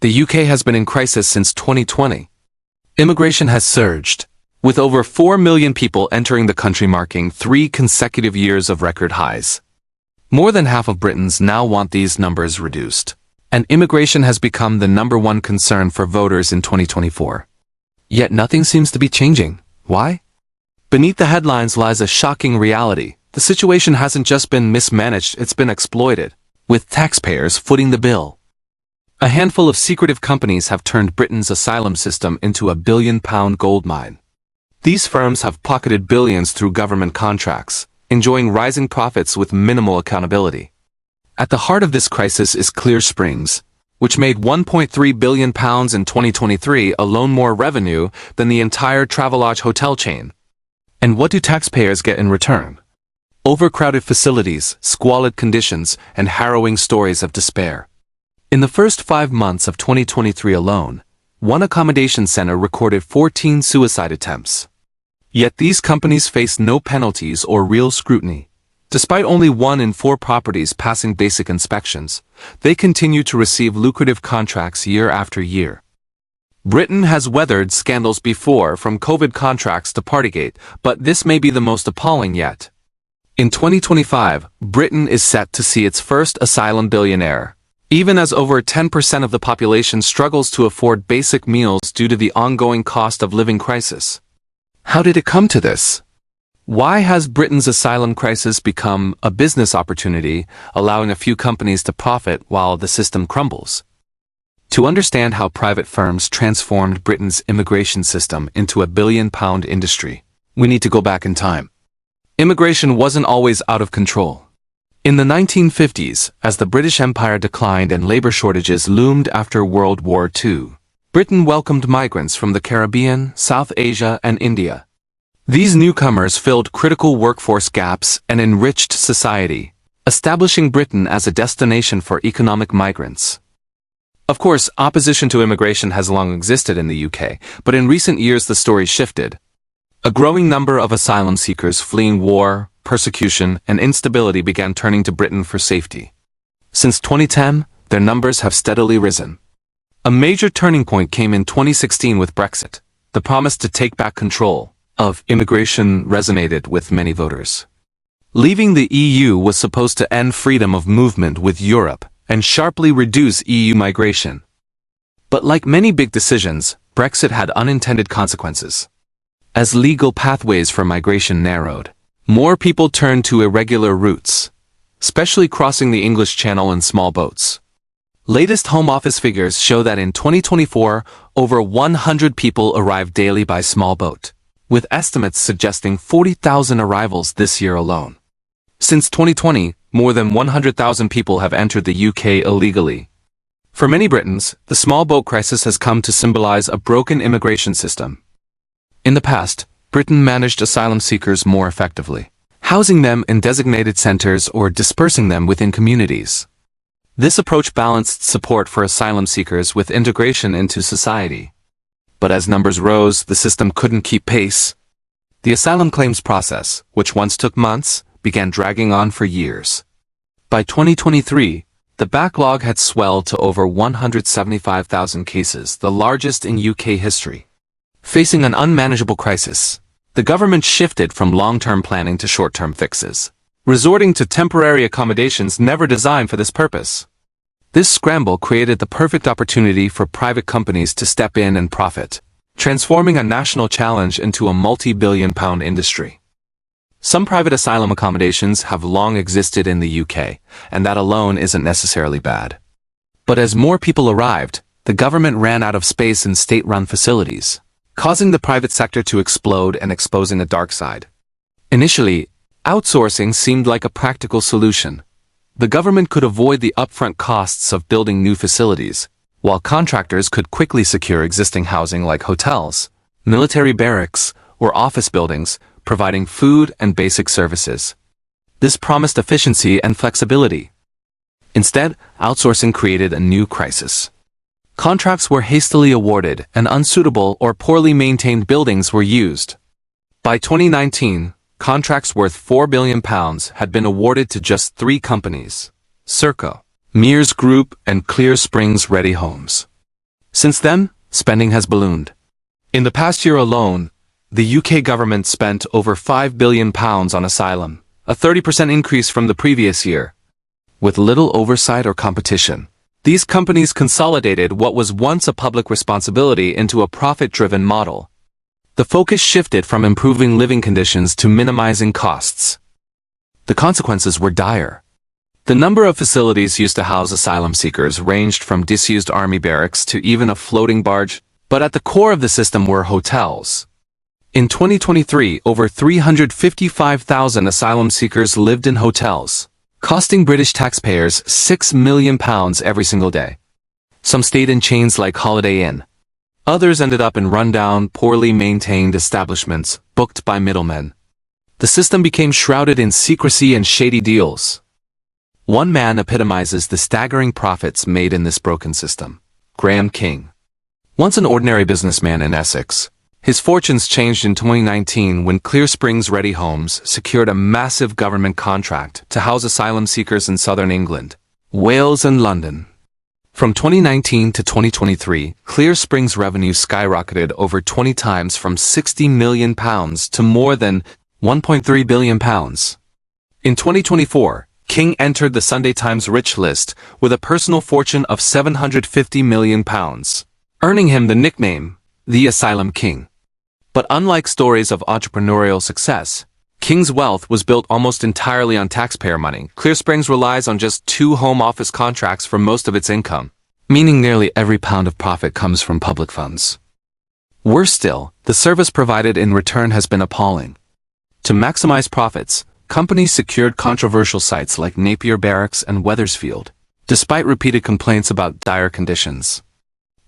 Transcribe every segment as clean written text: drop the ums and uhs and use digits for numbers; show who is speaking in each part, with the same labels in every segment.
Speaker 1: The UK has been in crisis since 2020. Immigration has surged, with over 4 million people entering the country, marking 3 consecutive years of record highs. More than half of Britons now want these numbers reduced, and immigration has become the #1 concern for voters in 2024. Yet nothing seems to be changing. Why? Beneath the headlines lies a shocking reality. The situation hasn't just been mismanaged, it's been exploited, with taxpayers footing the bill. A handful of secretive companies have turned Britain's asylum system into a billion-pound goldmine. These firms have pocketed billions through government contracts, enjoying rising profits with minimal accountability. At the heart of this crisis is Clear Springs, which made £1.3 billion in 2023 alone, more revenue than the entire Travelodge hotel chain. And what do taxpayers get in return? Overcrowded facilities, squalid conditions, and harrowing stories of despair. In the first 5 months of 2023 alone, one accommodation center recorded 14 suicide attempts. Yet these companies face no penalties or real scrutiny. Despite only 1 in 4 properties passing basic inspections, they continue to receive lucrative contracts year after year. Britain has weathered scandals before, from COVID contracts to Partygate, but this may be the most appalling yet. In 2025, Britain is set to see its first asylum billionaire, even as over 10% of the population struggles to afford basic meals due to the ongoing cost of living crisis. How did it come to this? Why has Britain's asylum crisis become a business opportunity, allowing a few companies to profit while the system crumbles? To understand how private firms transformed Britain's immigration system into a billion-pound industry, we need to go back in time. Immigration wasn't always out of control. In the 1950s, as the British Empire declined and labor shortages loomed after World War II, Britain welcomed migrants from the Caribbean, South Asia, and India. These newcomers filled critical workforce gaps and enriched society, establishing Britain as a destination for economic migrants. Of course, opposition to immigration has long existed in the UK, but in recent years the story shifted. A growing number of asylum seekers fleeing war, persecution, and instability began turning to Britain for safety. Since 2010, their numbers have steadily risen. A major turning point came in 2016 with Brexit. The promise to take back control of immigration resonated with many voters. Leaving the EU was supposed to end freedom of movement with Europe and sharply reduce EU migration. But like many big decisions, Brexit had unintended consequences. As legal pathways for migration narrowed, more people turned to irregular routes, especially crossing the English Channel in small boats. Latest Home Office figures show that in 2024, over 100 people arrived daily by small boat, with estimates suggesting 40,000 arrivals this year alone. Since 2020, more than 100,000 people have entered the UK illegally. For many Britons, the small boat crisis has come to symbolize a broken immigration system. In the past, Britain managed asylum seekers more effectively, housing them in designated centers or dispersing them within communities. This approach balanced support for asylum seekers with integration into society. But as numbers rose, the system couldn't keep pace. The asylum claims process, which once took months, began dragging on for years. By 2023, the backlog had swelled to over 175,000 cases, the largest in UK history. Facing an unmanageable crisis, the government shifted from long-term planning to short-term fixes, resorting to temporary accommodations never designed for this purpose. This scramble created the perfect opportunity for private companies to step in and profit, transforming a national challenge into a multi-billion-pound industry. Some private asylum accommodations have long existed in the UK, and that alone isn't necessarily bad. But as more people arrived, the government ran out of space in state-run facilities, causing the private sector to explode and exposing a dark side. Initially, outsourcing seemed like a practical solution. The government could avoid the upfront costs of building new facilities, while contractors could quickly secure existing housing like hotels, military barracks, or office buildings, providing food and basic services. This promised efficiency and flexibility. Instead, outsourcing created a new crisis. Contracts were hastily awarded, and unsuitable or poorly maintained buildings were used. By 2019, contracts worth £4 billion had been awarded to just 3 companies: Serco, Mears Group, and Clear Springs Ready Homes. Since then, spending has ballooned. In the past year alone, the UK government spent over £5 billion on asylum, a 30% increase from the previous year. With little oversight or competition, these companies consolidated what was once a public responsibility into a profit-driven model. The focus shifted from improving living conditions to minimizing costs. The consequences were dire. The number of facilities used to house asylum seekers ranged from disused army barracks to even a floating barge, but at the core of the system were hotels. In 2023, over 355,000 asylum seekers lived in hotels, costing British taxpayers £6 million every single day. Some stayed in chains like Holiday Inn. Others ended up in rundown, poorly maintained establishments, booked by middlemen. The system became shrouded in secrecy and shady deals. One man epitomizes the staggering profits made in this broken system: Graham King. Once an ordinary businessman in Essex, his fortunes changed in 2019 when Clear Springs Ready Homes secured a massive government contract to house asylum seekers in southern England, Wales and London. From 2019 to 2023, Clear Springs revenue skyrocketed over 20 times from £60 million to more than £1.3 billion. In 2024, King entered the Sunday Times Rich list with a personal fortune of £750 million, earning him the nickname, the Asylum King. But unlike stories of entrepreneurial success, King's wealth was built almost entirely on taxpayer money. Clear Springs relies on just 2 home office contracts for most of its income, meaning nearly every pound of profit comes from public funds. Worse still, the service provided in return has been appalling. To maximize profits, companies secured controversial sites like Napier Barracks and Wethersfield, despite repeated complaints about dire conditions.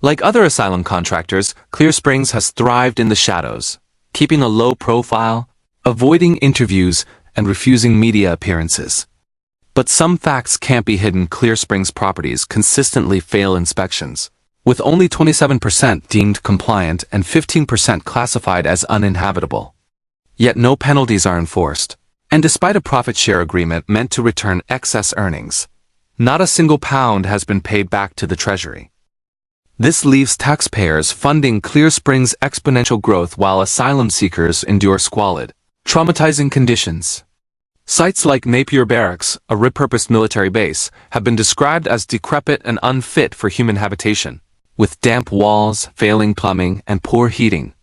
Speaker 1: Like other asylum contractors, Clear Springs has thrived in the shadows, keeping a low profile, avoiding interviews, and refusing media appearances. But some facts can't be hidden. Clear Springs properties consistently fail inspections, with only 27% deemed compliant and 15% classified as uninhabitable. Yet no penalties are enforced, and despite a profit share agreement meant to return excess earnings, not a single pound has been paid back to the Treasury. This leaves taxpayers funding Clear Springs' exponential growth while asylum seekers endure squalid, traumatizing conditions. Sites like Napier Barracks, a repurposed military base, have been described as decrepit and unfit for human habitation, with damp walls, failing plumbing, and poor heating.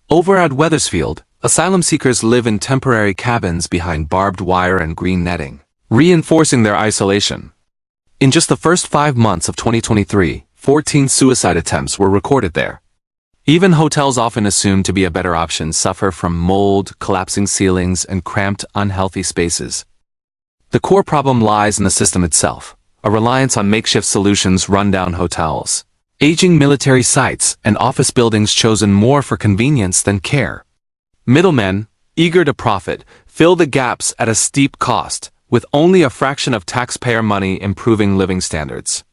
Speaker 1: Over at Wethersfield, asylum seekers live in temporary cabins behind barbed wire and green netting, reinforcing their isolation. In just the first 5 months of 2023, 14 suicide attempts were recorded there. Even hotels, often assumed to be a better option, suffer from mold, collapsing ceilings, and cramped, unhealthy spaces. The core problem lies in the system itself, a reliance on makeshift solutions, rundown hotels, aging military sites, and office buildings chosen more for convenience than care. Middlemen, eager to profit, fill the gaps at a steep cost, with only a fraction of taxpayer money improving living standards.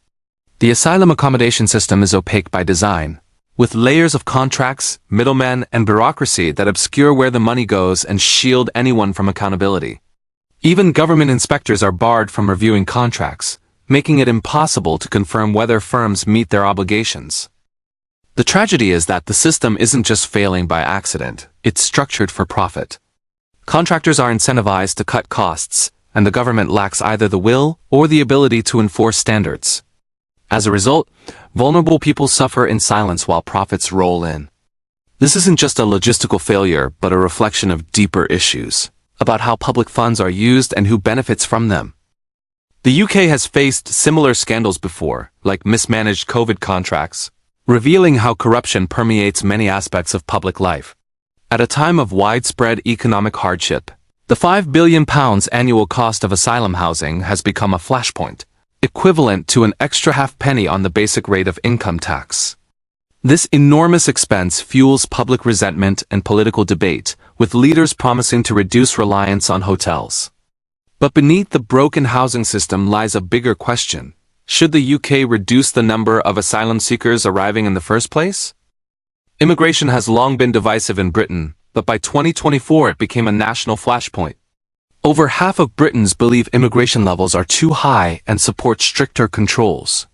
Speaker 1: The asylum accommodation system is opaque by design, with layers of contracts, middlemen, and bureaucracy that obscure where the money goes and shield anyone from accountability. Even government inspectors are barred from reviewing contracts, making it impossible to confirm whether firms meet their obligations. The tragedy is that the system isn't just failing by accident, it's structured for profit. Contractors are incentivized to cut costs, and the government lacks either the will or the ability to enforce standards. As a result, vulnerable people suffer in silence while profits roll in. This isn't just a logistical failure, but a reflection of deeper issues about how public funds are used and who benefits from them. The UK has faced similar scandals before, like mismanaged COVID contracts, revealing how corruption permeates many aspects of public life. At a time of widespread economic hardship, the £5 billion annual cost of asylum housing has become a flashpoint, equivalent to an extra half-penny on the basic rate of income tax. This enormous expense fuels public resentment and political debate, with leaders promising to reduce reliance on hotels. But beneath the broken housing system lies a bigger question. Should the UK reduce the number of asylum seekers arriving in the first place? Immigration has long been divisive in Britain, but by 2024 it became a national flashpoint. Over half of Britons believe immigration levels are too high and support stricter controls.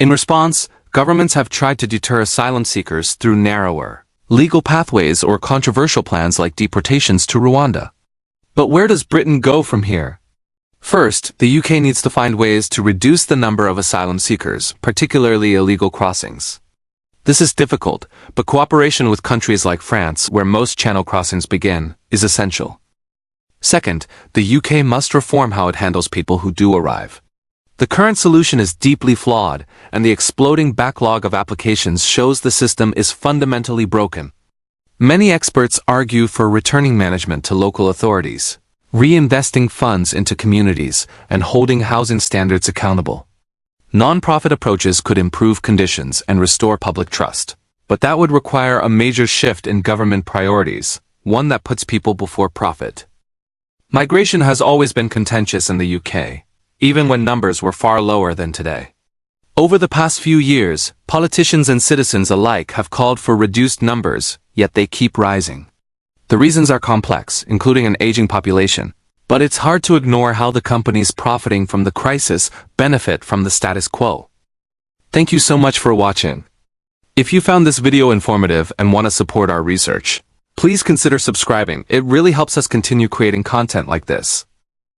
Speaker 1: In response, governments have tried to deter asylum seekers through narrower legal pathways or controversial plans like deportations to Rwanda. But where does Britain go from here? First, the UK needs to find ways to reduce the number of asylum seekers, particularly illegal crossings. This is difficult, but cooperation with countries like France, where most channel crossings begin, is essential. Second, the UK must reform how it handles people who do arrive. The current solution is deeply flawed, and the exploding backlog of applications shows the system is fundamentally broken. Many experts argue for returning management to local authorities, reinvesting funds into communities, and holding housing standards accountable. Non-profit approaches could improve conditions and restore public trust, but that would require a major shift in government priorities, one that puts people before profit. Migration has always been contentious in the UK, even when numbers were far lower than today. Over the past few years, politicians and citizens alike have called for reduced numbers, yet they keep rising. The reasons are complex, including an aging population, but it's hard to ignore how the companies profiting from the crisis benefit from the status quo. Thank you so much for watching. If you found this video informative and want to support our research, please consider subscribing. It really helps us continue creating content like this.